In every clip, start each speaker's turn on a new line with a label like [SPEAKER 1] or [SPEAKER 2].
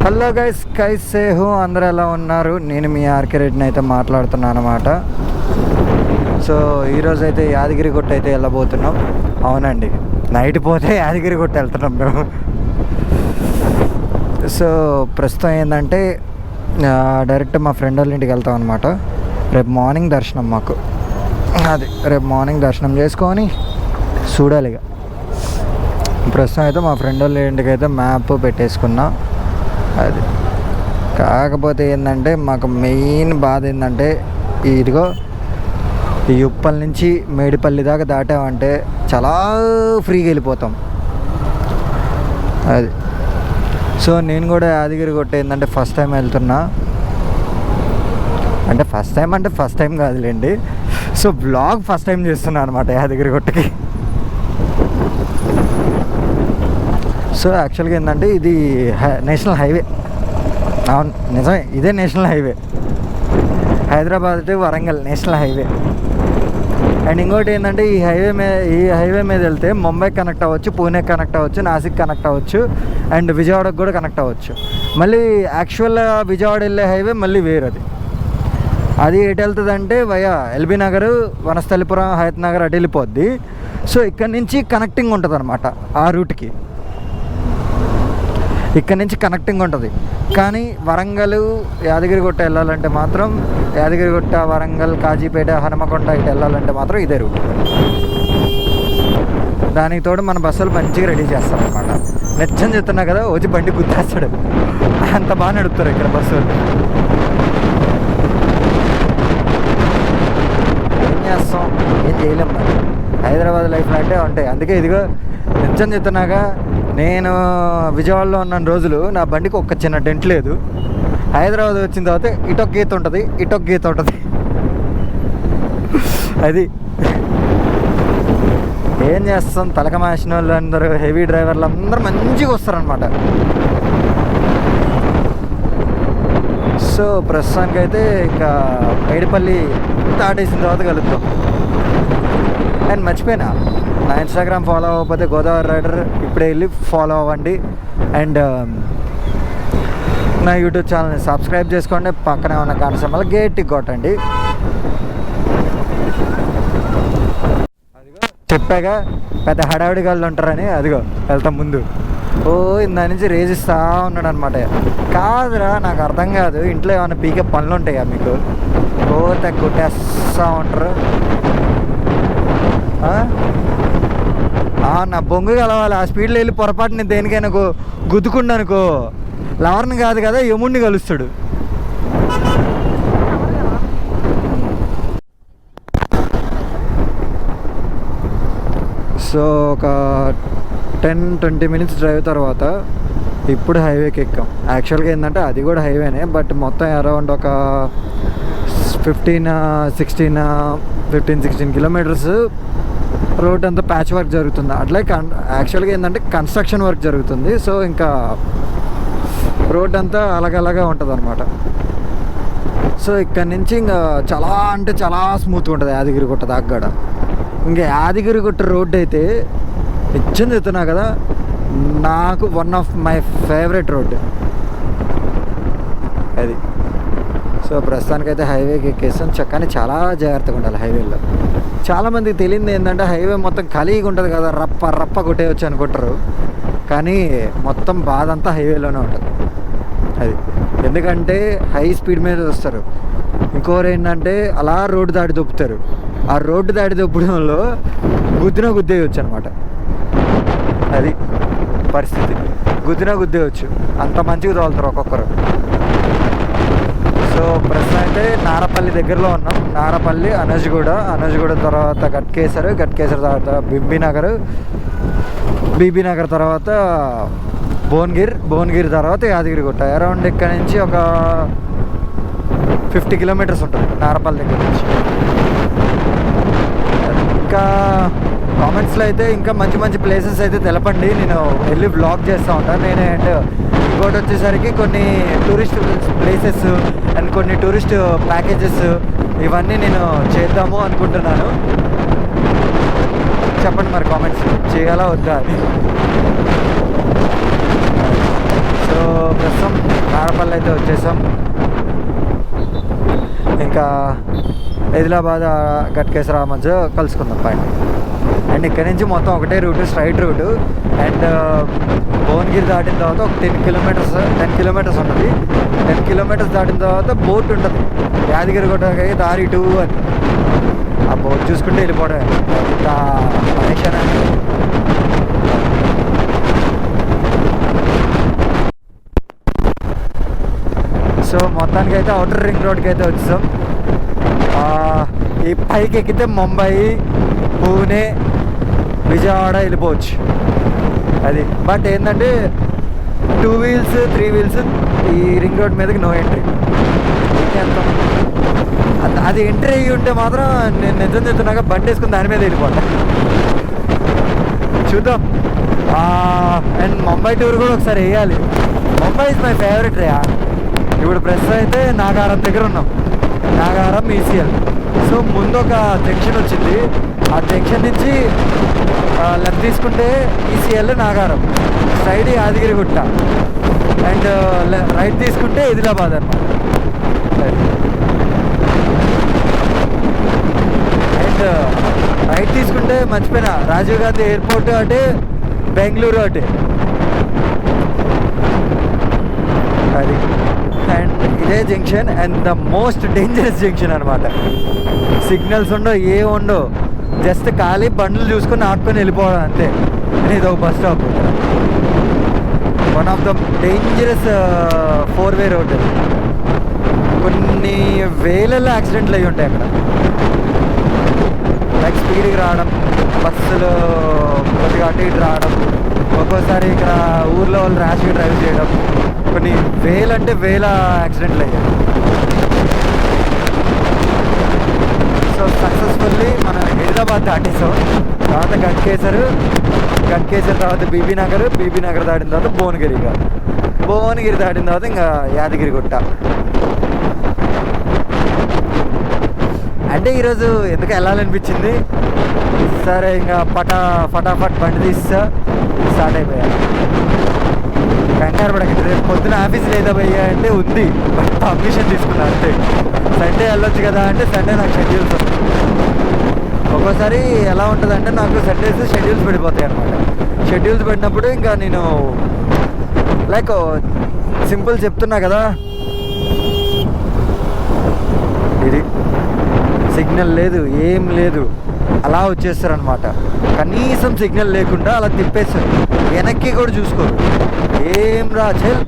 [SPEAKER 1] Hello guys, కైసే హో, అందరూ ఎలా ఉన్నారు? నేను మీ ఆర్కే రెడ్డిని అయితే మాట్లాడుతున్నాను అన్నమాట. సో ఈరోజు అయితే యాదగిరిగుట్ట అయితే వెళ్ళబోతున్నాం. అవునండి, నైట్ పోతే యాదగిరిగుట్ట వెళ్తున్నాం మేము. సో ప్రస్తుతం ఏంటంటే డైరెక్ట్ మా ఫ్రెండ్ వాళ్ళ ఇంటికి వెళ్తాం అనమాట. రేపు మార్నింగ్ దర్శనం మాకు. అది రేపు మార్నింగ్ దర్శనం చేసుకొని చూడాలి. ఇక ప్రస్తుతం అయితే మా ఫ్రెండ్ వాళ్ళ ఇంటికి అయితే మ్యాప్ పెట్టేసుకున్నా. అది కాకపోతే ఏంటంటే మాకు మెయిన్ బాధ ఏంటంటే ఇదిగో ఈ ఉప్పల్ నుంచి మేడిపల్లి దాకా దాటామంటే చాలా ఫ్రీగా వెళ్ళిపోతాం. అది సో నేను కూడా యాదగిరిగుట్ట ఏంటంటే ఫస్ట్ టైం వెళ్తున్నా. అంటే ఫస్ట్ టైం కాదులేండి. సో బ్లాగ్ ఫస్ట్ టైం చేస్తున్నా అనమాట యాదగిరిగుట్టకి. సో యాక్చువల్గా ఏంటంటే ఇది నేషనల్ హైవే. అవును, నిజమే, ఇదే national highway. Hyderabad to Warangal national highway. And ఇంకోటి ఏంటంటే ఈ హైవే మీద వెళ్తే ముంబై కనెక్ట్ అవ్వచ్చు, పూణే కనెక్ట్ అవ్వచ్చు, నాసిక్ కనెక్ట్ అవ్వచ్చు, అండ్ విజయవాడకు కూడా కనెక్ట్ అవ్వచ్చు. మళ్ళీ యాక్చువల్ విజయవాడ వెళ్ళే హైవే మళ్ళీ వేరది. అది ఎటు వెళ్తుంది అంటే వయా ఎల్బీ నగర్, వనస్థలిపురం, హయత్ నగర్ అటు వెళ్ళిపోద్ది. సో ఇక్కడ నుంచి కనెక్టింగ్ ఉంటుంది అనమాట. ఆ రూట్కి ఇక్కడ నుంచి కనెక్టింగ్ ఉంటుంది. కానీ వరంగల్ యాదగిరిగుట్ట వెళ్ళాలంటే మాత్రం యాదగిరిగుట్ట, వరంగల్, కాజీపేట, హనుమకొండ ఇటు వెళ్ళాలంటే మాత్రం ఇదే రూట్. దానికి తోడు మన బస్సులు మంచిగా రెడీ చేస్తారనమాట. నిత్యం చెప్తున్నా కదా, వచ్చి బండి గుర్తేస్తాడు, అంత బాగా నడుపుతారు ఇక్కడ బస్సులు. ఏం చేస్తాం, ఏం చేయలేం మరి. హైదరాబాద్ లైఫ్లో అంటే ఉంటాయి. అందుకే ఇదిగో నిత్యం చెప్తున్నాగా, నేను విజయవాడలో ఉన్న రోజులు నా బండికి ఒక్క చిన్న డెంట్ లేదు. హైదరాబాద్ వచ్చిన తర్వాత ఇటొక గీత ఉంటుంది, ఇటొక గీత ఉంటుంది. అది ఏం చేస్తాం, తలక మాసిన వాళ్ళు అందరూ, హెవీ డ్రైవర్లు అందరూ మంచిగా వస్తారనమాట. సో ప్రస్తుతానికైతే ఇంకా మేడిపల్లి దాటేసిన తర్వాత కలుద్దాం. అండ్ మర్చిపోయినా, నా ఇన్స్టాగ్రామ్ ఫాలో అవ్వకపోతే గోదావరి రైడర్ ఇప్పుడే వెళ్ళి ఫాలో అవ్వండి. అండ్ నా యూట్యూబ్ ఛానల్ని సబ్స్క్రైబ్ చేసుకోండి. పక్కనే ఉన్న గంట సింబల్ గట్టిగా కొట్టండి. అదిగో చెప్పాగా, పెద్ద హడావిడి గాళ్ళు ఉంటారని. అదిగో వెళ్తాం ముందు. ఓ దాని నుంచి రేజిస్తూ ఉన్నాడు అనమాట. కాదురా, నాకు అర్థం కాదు, ఇంట్లో ఏమైనా పీకే పనులు ఉంటాయా మీకు? ఓ కొట్టేస్తూ ఉంటారు. నా బొంగు కలవాలి. ఆ స్పీడ్లో వెళ్ళి పొరపాటుని దేనికైనా గుద్దుకుండా అనుకో, లవర్ని కాదు కదా యముడిని కలుస్తాడు. సో ఒక 10-20 మినిట్స్ డ్రైవ్ తర్వాత ఇప్పుడు హైవేకి ఎక్కాం. యాక్చువల్గా ఏంటంటే అది కూడా హైవేనే, బట్ మొత్తం అరౌండ్ ఒక 15-16 కిలోమీటర్స్ రోడ్ అంతా ప్యాచ్ వర్క్ జరుగుతుంది. అట్లే యాక్చువల్గా ఏంటంటే కన్స్ట్రక్షన్ వర్క్ జరుగుతుంది. సో ఇంకా రోడ్ అంతా అలాగలాగా ఉంటుంది అనమాట. సో ఇక్కడ నుంచి ఇంకా చాలా అంటే చాలా స్మూత్గా ఉంటుంది యాదగిరిగుట్ట దాకా కూడా. ఇంకా యాదగిరిగుట్ట రోడ్ అయితే నిత్యం చెప్తున్నా కదా, నాకు one of my favourite road అది. సో ప్రస్తుతానికైతే హైవేకి ఎక్కేస్తాం. కానీ చాలా జాగ్రత్తగా ఉండాలి హైవేలో. చాలామందికి తెలియదు ఏంటంటే హైవే మొత్తం ఖాళీగా ఉంటుంది కదా, రప్ప కొట్టేయచ్చు అనుకుంటారు. కానీ మొత్తం బాధ అంతా హైవేలోనే ఉంటుంది. అది ఎందుకంటే హై స్పీడ్ మీద వస్తారు. ఇంకోరు ఏంటంటే అలా రోడ్డు దాడి దొప్పుతారు. ఆ రోడ్డు దాడి దొప్పడంలో గుద్దేయచ్చు అనమాట. అది పరిస్థితి. గుద్దేయచ్చు, అంత మంచిగా తోలుతారు ఒక్కొక్కరు. సో ప్రస్తుతం అయితే నారపల్లి దగ్గరలో ఉన్నాం. నారపల్లి, అనజ్గూడ తర్వాత గట్కేసర్ తర్వాత బీబీనగర్ తర్వాత భువనగిరి తర్వాత యాదగిరిగుట్ట. అరౌండ్ ఇక్కడ నుంచి ఒక 50 కిలోమీటర్స్ ఉంటుంది నారపల్లి దగ్గర నుంచి. ఇంకా కామెంట్స్లో అయితే ఇంకా మంచి ప్లేసెస్ అయితే తెలపండి, నేను వెళ్ళి వ్లాగ్ చేస్తూ ఉంటాను. అండ్ ఇంకోటి వచ్చేసరికి కొన్ని టూరిస్ట్ ప్లేసెస్ అండ్ కొన్ని టూరిస్ట్ ప్యాకేజెస్ ఇవన్నీ నేను చేద్దాము అనుకుంటున్నాను. చెప్పండి మరి కామెంట్స్, చేయాలా వద్దా అని. సో ప్రస్తుతం నారపల్లి అయితే వచ్చేసాం. ఇంకా ఆదిలాబాద్ గట్కేసర మధ్య కలుసుకుందాం పైన. అండ్ ఇక్కడ నుంచి మొత్తం ఒకటే route, straight route. And Bhuvanagiri దాటిన తర్వాత ఒక 10 కిలోమీటర్స్ ఉంటుంది. 10 కిలోమీటర్స్ దాటిన తర్వాత బోట్ ఉంటుంది, యాదగిరిగుట్టకి దారి 2 అని. ఆ బోట్ చూసుకుంటే వెళ్ళిపోవడం పరేషాన్. సో మొత్తానికి అయితే అవుటర్ రింగ్ రోడ్కి అయితే వచ్చాం. ఈ పైకి ఎక్కితే ముంబై, పూణే, విజయవాడ వెళ్ళిపోవచ్చు అది. బట్ ఏంటంటే 2 వీల్స్ 3 వీల్స్ ఈ రింగ్ రోడ్ మీదకి నో ఎంట్రీ. అది ఎంట్రీ అయ్యి ఉంటే మాత్రం నేను నిజం చెప్తున్నాక బండి వేసుకుని దాని మీద వెళ్ళిపోతా. చూద్దాం. అండ్ ముంబై టూర్ కూడా ఒకసారి వేయాలి. ముంబై ఇస్ మై ఫేవరెట్ రే. ఇప్పుడు ప్రస్తుతం అయితే నాగారం దగ్గర ఉన్నాం, నాగారం ఈసీఎల్. సో ముందు ఒక జంక్షన్ వచ్చింది, ఆ జంక్షన్ నుంచి లెఫ్ట్ తీసుకుంటే ఈసీఎల్ నాగారం, సైడ్ యాదగిరిగుట్ట, అండ్ రైట్ తీసుకుంటే ఆదిలాబాద్ అన్నమాట. అండ్ రైట్ తీసుకుంటే మర్చిపోయినా, రాజీవ్ గాంధీ ఎయిర్పోర్ట్ అంటే బెంగళూరు అంటే అది. అండ్ ఇదే junction, and the most dangerous junction అనమాట. సిగ్నల్స్ ఉండవు, ఏ ఉండవు, జస్ట్ ఖాళీ బండ్లు చూసుకొని ఆపుకొని వెళ్ళిపోవడం అంతే. ఇది ఒక bus stop. One of the dangerous 4-వే రోడ్. కొన్ని వేలలో యాక్సిడెంట్లు అయ్యి ఉంటాయి అక్కడ. లైక్ స్పీడ్కి రావడం, బస్సులు కొద్దిగా అటు ఇటు రావడం, ఒక్కోసారి ఇక్కడ ఊర్లో వాళ్ళు ర్యాష్గా డ్రైవ్ చేయడం, కొన్ని వేలంటే వేల యాక్సిడెంట్లు అయ్యాయి. సో సక్సెస్ఫుల్లీ మనం ఆదిలాబాద్ దాటేసాం. తర్వాత గట్కేసర్ తర్వాత బీబీ నగర్ దాటిన తర్వాత భువనగిరి దాటిన తర్వాత ఇంకా యాదగిరిగుట్ట. అంటే ఈరోజు ఎందుకు వెళ్ళాలనిపించింది, సరే ఇంకా ఫటాఫట్ బండి తీస్తా స్టార్ట్ అయిపోయా. కంగారు పడకండి, రేపు పొద్దున ఆఫీస్ లేదా భయ్యా అంటే ఉంది, బట్ పర్మిషన్ తీసుకున్నా అంతే. సండే వెళ్ళొచ్చు కదా అంటే సండే నాకు షెడ్యూల్స్ వస్తాయి. ఒక్కోసారి ఎలా ఉంటుందంటే నాకు సండేస్ షెడ్యూల్స్ పడిపోతాయి అనమాట. షెడ్యూల్స్ పెట్టినప్పుడు ఇంకా నేను లైక్ సింపుల్ చెప్తున్నా కదా, ఇది సిగ్నల్ లేదు, ఏం లేదు, అలా వచ్చేస్తారనమాట. కనీసం సిగ్నల్ లేకుండా అలా తిప్పేస్తారు, వెనక్కి కూడా చూసుకోరు. ఏం రా చెల్,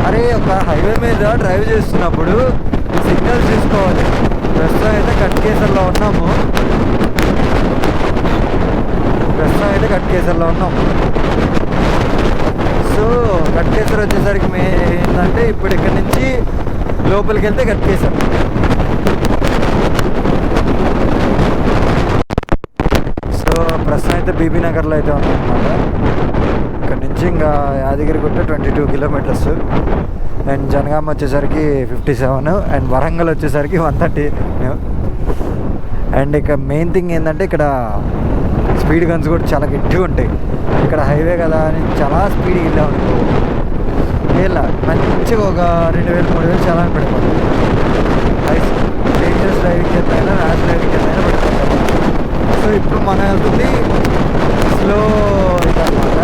[SPEAKER 1] అరే ఒక హైవే మీద డ్రైవ్ చేస్తున్నప్పుడు సిగ్నల్స్ చూసుకోవాలి. ప్రస్తుతం అయితే గట్కేసర్లో ఉన్నాము. సో గట్కేసర్ వచ్చేసరికి ఏంటంటే ఇప్పుడు ఇక్కడ నుంచి లోపలికి వెళ్తే గట్కేసర్. సో ప్రస్తుతం అయితే బీబీ నగర్లో అయితే ఉందన్నమాట. ఇక్కడ నుంచి ఇంకా యాదగిరిగుట్ట 22 కిలోమీటర్స్, అండ్ జనగామ వచ్చేసరికి 57, అండ్ వరంగల్ వచ్చేసరికి 130. అండ్ ఇక మెయిన్ థింగ్ ఏంటంటే ఇక్కడ స్పీడ్ గన్స్ కూడా చాలా గట్టిగా ఉంటాయి. ఇక్కడ హైవే కదా అని చాలా స్పీడ్గా వెళ్ళాము, ఇలా మంచిగా ఒక 2000-3000 చాలా పడిపోతుంది. డేంజరస్ డ్రైవింగ్ చేద్దామైనా ర్యాష్ డ్రైవింగ్ చేద్దామైనా పడిపోతాం. సో ఇప్పుడు మనం వెళ్తుంది స్లో ఇదన్నమాట.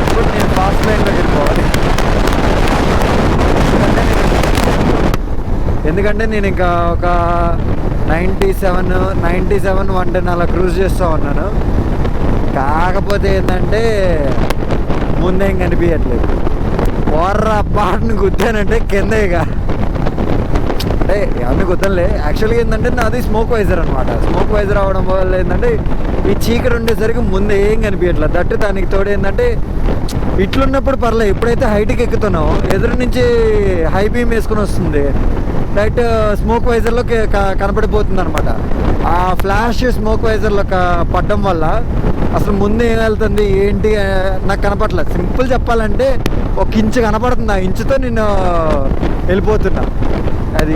[SPEAKER 1] ఇప్పుడు నేను ఫాస్ట్ లైన్లో వెళ్ళిపోవాలి, ఎందుకంటే నేను ఇంకా ఒక 97, 110 అలా క్రూజ్ చేస్తూ ఉన్నాను. కాకపోతే ఏంటంటే ముందేం కనిపించట్లేదు. ఓర్రా పాటను గుద్దానంటే కింద ఇక అంటే అవన్నీ గుద్దలే. యాక్చువల్గా ఏంటంటే నాది స్మోక్ వైజర్ అనమాట. స్మోక్ వైజర్ అవడం వల్ల ఏంటంటే ఈ చీకటి ఉండేసరికి ముందు ఏం కనిపించట్లేదు. దట్టు దానికి తోడు ఏంటంటే ఇట్లున్నప్పుడు పర్లేదు, ఎప్పుడైతే హైట్కి ఎక్కుతున్నామో ఎదురు నుంచి హై బీమ్ వేసుకుని వస్తుంది, డైరెక్ట్ స్మోక్ వైజర్లో కనపడిపోతుంది అనమాట. ఆ ఫ్లాష్ స్మోక్ వైజర్లో పడడం వల్ల అసలు ముందు ఏం వెళ్తుంది ఏంటి నాకు కనపడలేదు. సింపుల్ చెప్పాలంటే 1 ఇంచు కనపడుతుంది, ఆ ఇంచుతో నేను వెళ్ళిపోతున్నా. అది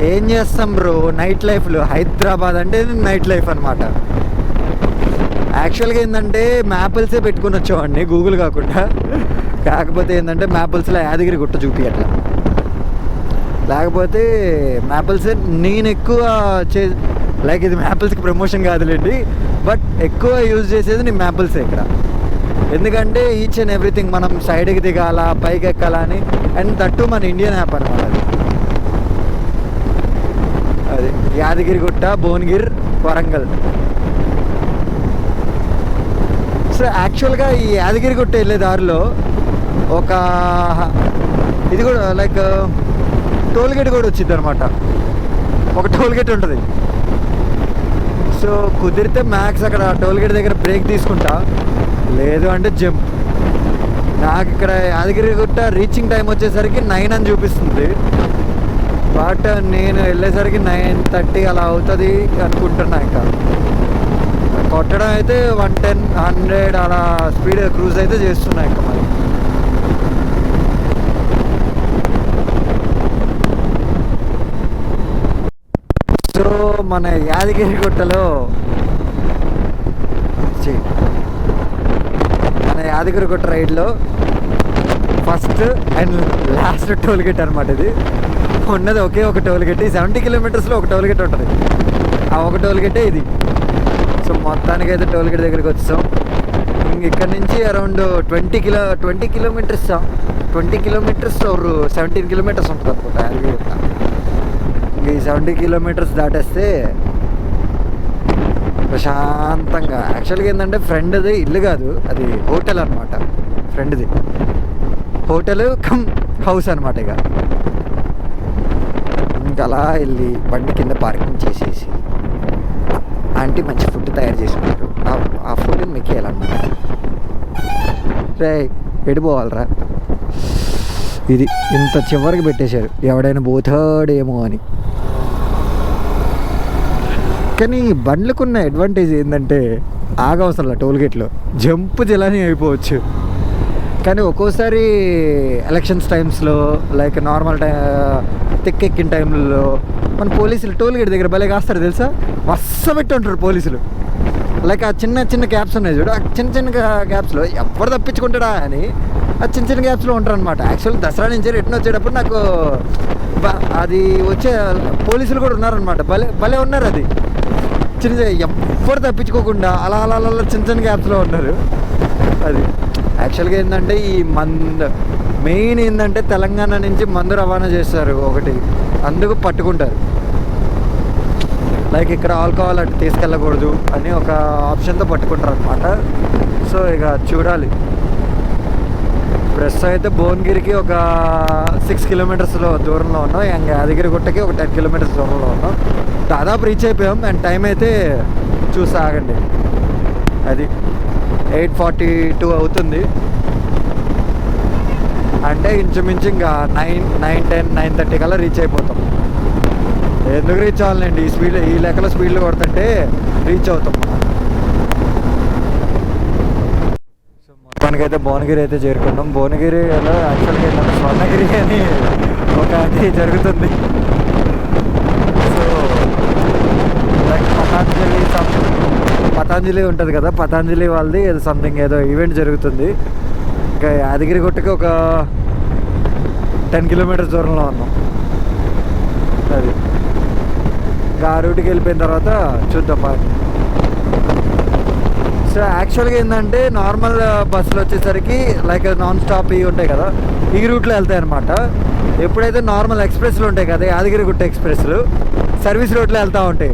[SPEAKER 1] ఏం చేస్తాం బ్రో, నైట్ లైఫ్లో హైదరాబాద్ అంటే నైట్ లైఫ్ అనమాట. యాక్చువల్గా ఏంటంటే మ్యాపిల్సే పెట్టుకుని వచ్చామండి, గూగుల్ కాకుండా. కాకపోతే ఏంటంటే మ్యాపిల్స్లో యాదగిరి గుట్ట చూపియట్లా. లేకపోతే మ్యాపిల్సే నేను ఎక్కువ లైక్ ఇది మ్యాపిల్స్కి ప్రమోషన్ కాదులేండి, బట్ ఎక్కువ యూజ్ చేసేది నేను మ్యాపిల్సే ఇక్కడ. ఎందుకంటే ఈచ్ అండ్ ఎవ్రీథింగ్ మనం సైడ్కి దిగాల, పైకి ఎక్కాలా అని. అండ్ తట్టు మన ఇండియన్ యాప్ అనమాట అది యాదగిరిగుట్ట, భువనగిరి, వరంగల్. సో యాక్చువల్గా ఈ యాదగిరిగుట్ట వెళ్ళే దారిలో ఒక ఇది కూడా లైక్ టోల్గేట్ కూడా వచ్చింది అనమాట. ఒక టోల్గేట్ ఉంటుంది. సో కుదిరితే మ్యాక్స్ అక్కడ టోల్గేట్ దగ్గర బ్రేక్ తీసుకుంటా, లేదు అంటే జంప్. నాకు ఇక్కడ యాదగిరిగుట్ట రీచింగ్ టైం వచ్చేసరికి 9 అని చూపిస్తుంది, బట్ నేను వెళ్ళేసరికి 9:30 అలా అవుతుంది అనుకుంటున్నా. ఇంకా కొట్టడం అయితే 110, 100 అలా స్పీడ్ క్రూజ్ అయితే చేస్తున్నా ఇంకా. మరి సో మన యాదగిరిగుట్టలో యాదగిరిగుట్ట రైడ్లో ఫస్ట్ అండ్ లాస్ట్ టోల్గేట్ అనమాట ఇది. ఉన్నది ఒకే ఒక టోల్గేట్. 70 కిలోమీటర్స్లో ఒక టోల్గేట్ ఉంటుంది, ఆ ఒక టోల్గేటే ఇది. సో మొత్తానికైతే టోల్గేట్ దగ్గరికి వచ్చాం. ఇక్కడ నుంచి అరౌండ్ 20 కిలోమీటర్స్ 17 కిలోమీటర్స్ ఉంటుంది అనుకుంటా యాదగిరిగుట్ట. ఈ 70 కిలోమీటర్స్ దాటేస్తే ప్రశాంతంగా. యాక్చువల్గా ఏంటంటే ఫ్రెండ్ది ఇల్లు కాదు, అది హోటల్ అనమాట. ఫ్రెండ్ది హోటల్ కమ్ హౌస్ అనమాట. ఇక ఇంకా అలా వెళ్ళి బండి కింద పార్కింగ్ చేసేసి ఆంటీ మంచి ఫుడ్ తయారు చేసుకున్నారు, ఆ ఫుడ్ని మీకు వేయాలన్నమాట. రే ఎడిపోవాలరా, ఇది ఇంత చివరికి పెట్టేశారు, ఎవడైనా పోతాడేమో అని. కానీ బండ్లకున్న అడ్వాంటేజ్ ఏంటంటే ఆగవసరంలా టోల్గేట్లో జంప్ జలాని అయిపోవచ్చు. కానీ ఒక్కోసారి ఎలక్షన్స్ టైమ్స్లో లైక్ నార్మల్ తెక్కెక్కిన టైంలో మన పోలీసులు టోల్గేట్ దగ్గర భలే కాస్తారు తెలుసా, వరుస పెట్టి ఉంటారు పోలీసులు. లైక్ ఆ చిన్న చిన్న గ్యాప్స్ ఉన్నాయి చూడు, ఆ చిన్న చిన్న గ్యాప్స్లో ఎవరు తప్పించుకుంటాడా అని ఆ చిన్న చిన్న గ్యాప్స్లో ఉంటారు అనమాట. యాక్చువల్ దసరా నుంచి రిటర్న్ వచ్చేటప్పుడు నాకు అది వచ్చే పోలీసులు కూడా ఉన్నారనమాట, భలే ఉన్నారు. అది చిన్న ఎవ్వరు తప్పించుకోకుండా అలా అలా అలా చిన్న చిన్న గ్యాప్స్లో ఉన్నారు. అది యాక్చువల్గా ఏంటంటే ఈ మెయిన్ ఏంటంటే తెలంగాణ నుంచి మందు రవాణా చేస్తారు ఒకటి, అందుకు పట్టుకుంటారు. లైక్ ఇక్కడ ఆల్కహాల్ అటు తీసుకెళ్ళకూడదు అని ఒక ఆప్షన్తో పట్టుకుంటారు అనమాట. సో ఇక చూడాలి. ప్రస్తుతం అయితే భువనగిరికి ఒక 6 కిలోమీటర్స్లో దూరంలో ఉన్నాం, ఇంకా యాదగిరిగుట్టకి ఒక 10 కిలోమీటర్స్ దూరంలో ఉన్నాం. దాదాపు రీచ్ అయిపోయాం. అండ్ టైం అయితే చూసి ఆగండి, అది 8:42 అవుతుంది. అంటే ఇంచుమించు ఇంకా 9, 10, 9:30 కల్లా రీచ్ అయిపోతాం. ఎందుకు రీచ్ అవ్వాలండి, ఈ లెక్కలో స్పీడ్లో కొడుతుంటే రీచ్ అవుతాం. సో మొత్తానికైతే భువనగిరి అయితే చేరుకున్నాం. భువనగిరిలో యాక్చువల్గా ఏంటంటే స్వర్ణగిరి అని ఒక అది జరుగుతుంది. సో లైక్ పతాంజలి ఉంటుంది కదా, పతాంజలి వాళ్ళది సంథింగ్ ఏదో ఈవెంట్ జరుగుతుంది. ఇంకా యాదగిరిగుట్టకి ఒక 10 కిలోమీటర్స్ దూరంలో ఉన్నాం. అది ఇంకా ఆ రూట్కి వెళ్ళిపోయిన తర్వాత చూద్దాం. సో యాక్చువల్గా ఏంటంటే నార్మల్ బస్సులు వచ్చేసరికి లైక్ నాన్ స్టాప్ ఇవి ఉంటాయి కదా, ఈ రూట్లో వెళ్తాయి అనమాట. ఎప్పుడైతే నార్మల్ ఎక్స్ప్రెస్లు ఉంటాయి కదా, యాదగిరిగుట్ట ఎక్స్ప్రెస్లు సర్వీస్ రోడ్లో వెళ్తూ ఉంటాయి.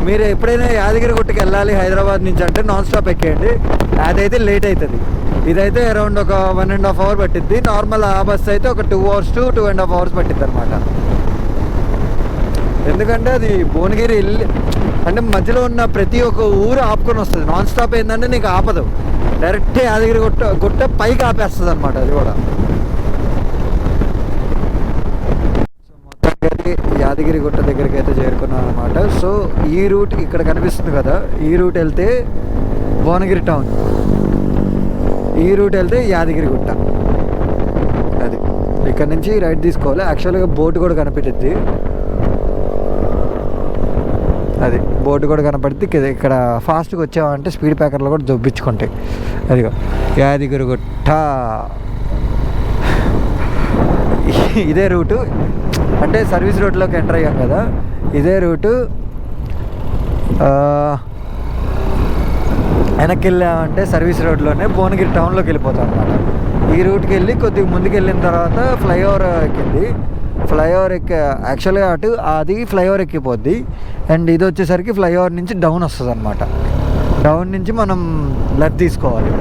[SPEAKER 1] మీరు ఎప్పుడైనా యాదగిరిగుట్టకి వెళ్ళాలి హైదరాబాద్ నుంచి అంటే నాన్ స్టాప్ ఎక్కేయండి, అదైతే లేట్ అవుతుంది. ఇదైతే అరౌండ్ ఒక 1.5 అవర్ పట్టిద్ది. నార్మల్ ఆ బస్ అయితే ఒక 2 hours to 2.5 hours పట్టిద్ది అనమాట. ఎందుకంటే అది భువనగిరి అంటే మధ్యలో ఉన్న ప్రతి ఒక్క ఊరు ఆపుకొని వస్తుంది. నాన్ స్టాప్ ఏంటంటే నీకు ఆపదు, డైరెక్ట్ యాదగిరిగుట్ట పైకి ఆపేస్తుంది అనమాట. అది కూడా సో మొత్తానికి యాదగిరిగుట్ట దగ్గరికి అయితే చేరుకున్నాం అనమాట. సో ఈ రూట్ ఇక్కడ కనిపిస్తుంది కదా, ఈ రూట్ వెళ్తే భువనగిరి టౌన్, ఈ రూట్ వెళ్తే యాదగిరిగుట్ట. అది ఇక్కడ నుంచి రైట్ తీసుకోవాలి. యాక్చువల్గా బోట్ కూడా కనిపెట్టిద్ది. అది బోర్డు కూడా కనపడితే ఇక్కడ ఫాస్ట్గా వచ్చామంటే స్పీడ్ బ్రేకర్లు కూడా దొబ్బించుకుంటాయి. అదిగో యాదగిరిగుట్ట ఇదే రూటు, అంటే సర్వీస్ రోడ్లోకి ఎంటర్ అయ్యాం కదా, ఇదే రూటు. వెనక్కి వెళ్ళామంటే సర్వీస్ రోడ్లోనే భువనగిరి టౌన్లోకి వెళ్ళిపోతాం అనమాట. ఈ రూట్కి వెళ్ళి కొద్దిగా ముందుకు వెళ్ళిన తర్వాత ఫ్లైఓవర్ ఎక్కింది. ఫ్లైఓవర్ యాక్చువల్గా అటు అది ఫ్లైఓవర్ ఎక్కిపోద్ది. అండ్ ఇది వచ్చేసరికి ఫ్లైఓవర్ నుంచి డౌన్ వస్తుంది అనమాట. డౌన్ నుంచి మనం లెఫ్ట్ తీసుకోవాలి.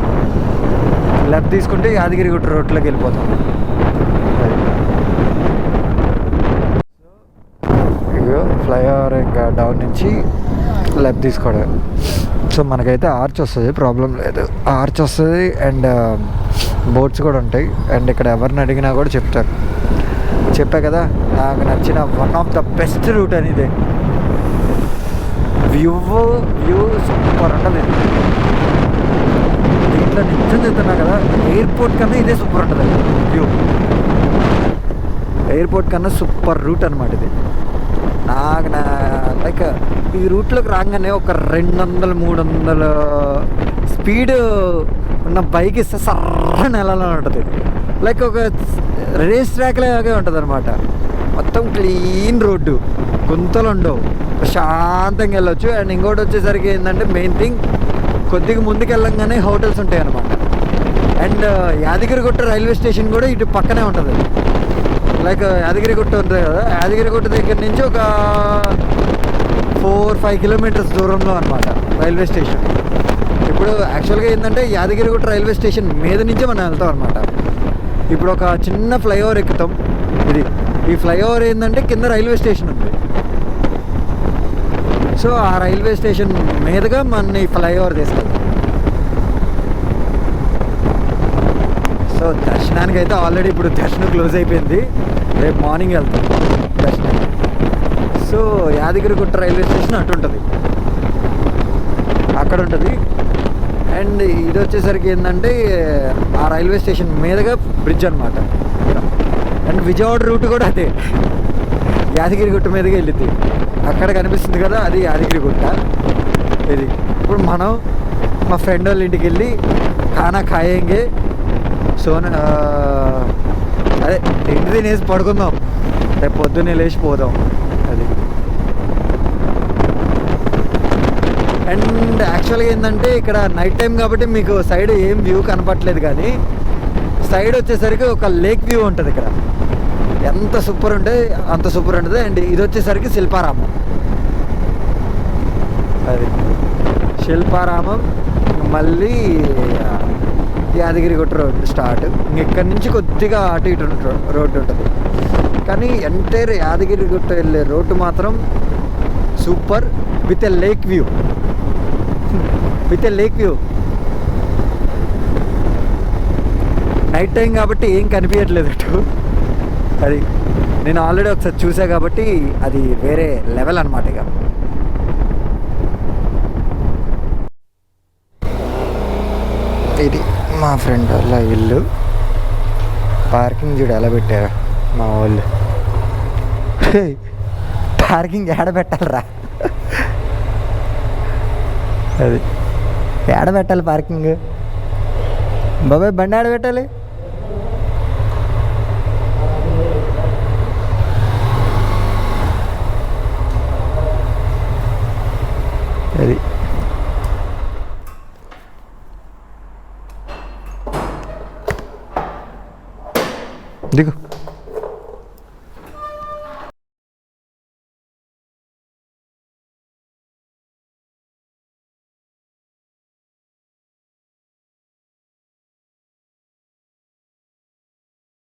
[SPEAKER 1] లెఫ్ట్ తీసుకుంటే యాదగిరిగుట్ట రోడ్లోకి వెళ్ళిపోతాం. ఇగో ఫ్లైఓవర్ ఇంకా డౌన్ నుంచి లెఫ్ట్ తీసుకోవడం. సో మనకైతే ఆర్చ్ వస్తుంది, ప్రాబ్లం లేదు. ఆర్చ్ వస్తుంది అండ్ బోట్స్ కూడా ఉంటాయి. అండ్ ఇక్కడ ఎవరిని అడిగినా కూడా చెప్తారు. చెప్పా కదా నాకు నచ్చిన one of the best route అని ఇదే. వ్యూ సూపర్ ఉంటుంది. దీంట్లో నిజం చెప్తున్నా కదా, ఎయిర్పోర్ట్ కన్నా ఇదే సూపర్ ఉంటుంది. వ్యూ ఎయిర్పోర్ట్ కన్నా సూపర్ రూట్ అనమాట ఇది. నాకు లైక్ ఈ రూట్లోకి రాగానే ఒక 200-300 స్పీడ్ ఉన్న బైక్ ఇస్తే సర్ర నెలలో ఉంటుంది. లైక్ ఒక రేస్ ట్రాక్ లాగే ఉంటుంది అనమాట. మొత్తం క్లీన్ రోడ్డు, గుంతలు ఉండవు, ప్రశాంతంగా వెళ్ళొచ్చు. అండ్ ఇంకోటి వచ్చేసరికి ఏంటంటే మెయిన్ థింగ్, కొద్దిగా ముందుకు వెళ్ళంగానే హోటల్స్ ఉంటాయి అనమాట. అండ్ యాదగిరిగుట్ట రైల్వే స్టేషన్ కూడా ఇటు పక్కనే ఉంటుంది. లైక్ యాదగిరిగుట్ట ఉంటుంది కదా, యాదగిరిగుట్ట దగ్గర నుంచి ఒక 4-5 కిలోమీటర్స్ దూరంలో అనమాట రైల్వే స్టేషన్. ఇప్పుడు యాక్చువల్గా ఏంటంటే యాదగిరిగుట్ట రైల్వే స్టేషన్ మీద నుంచే మనం వెళ్తాం అనమాట. ఇప్పుడు ఒక చిన్న ఫ్లైఓవర్ ఎక్కుతాం. ఈ ఫ్లైఓవర్ ఏంటంటే కింద రైల్వే స్టేషన్ ఉంది. సో ఆ రైల్వే స్టేషన్ మీదుగా మన ఈ ఫ్లైఓవర్ తీసుకెళ్తాం. సో దర్శనానికి అయితే ఆల్రెడీ ఇప్పుడు దర్శనం క్లోజ్ అయిపోయింది. రేపు మార్నింగ్ వెళ్తాం దర్శనానికి. సో యాదగిరిగుట్ట రైల్వే స్టేషన్ అటు ఉంటుంది, అక్కడ ఉంటుంది. అండ్ ఇది వచ్చేసరికి ఏంటంటే ఆ రైల్వే స్టేషన్ మీదుగా బ్రిడ్జ్ అనమాట. అండ్ విజయవాడ రూట్ కూడా అదే, యాదగిరిగుట్ట మీదుగా వెళ్ళింది. అక్కడ కనిపిస్తుంది కదా, అది యాదగిరిగుట్ట. ఇది ఇప్పుడు మనం మా ఫ్రెండ్ వాళ్ళ ఇంటికి వెళ్ళి ఖానా ఖాయేంగే. సో అదే ఇంటి తినేసి పడుకుందాం, రేపు పొద్దున్నే లేచిపోదాం. అది అండ్ యాక్చువల్గా ఏంటంటే ఇక్కడ నైట్ టైం కాబట్టి మీకు సైడ్ ఏం వ్యూ కనపట్లేదు, కానీ సైడ్ వచ్చేసరికి ఒక లేక్ వ్యూ ఉంటుంది ఇక్కడ. ఎంత సూపర్ ఉంటుంది అంత సూపర్ ఉంటుంది. అండ్ ఇది వచ్చేసరికి శిల్పారామం. అది శిల్పారామం, మళ్ళీ యాదగిరిగుట్ట రోడ్ స్టార్ట్. ఇక్కడి నుంచి కొద్దిగా అటు ఇటు రోడ్డు ఉంటుంది, కానీ ఎంటైర్ యాదగిరిగుట్ట వెళ్ళే రోడ్డు మాత్రం super. With a lake view, night time కాబట్టి ఏం కనిపించట్లేదు అటు. అది నేను ఆల్రెడీ ఒకసారి చూసా కాబట్టి అది వేరే లెవెల్ అనమాట. ఇక ఇది మా ఫ్రెండ్ వాళ్ళ ఇల్లు. పార్కింగ్ చూడు ఎలా పెట్టారు మా వాళ్ళు. పార్కింగ్ ఏడ పెట్టాలరా, అది ఏడ పెట్టాలి పార్కింగ్? బాబాయ్ బండి ఆడ పెట్టాలి. అది దిగు.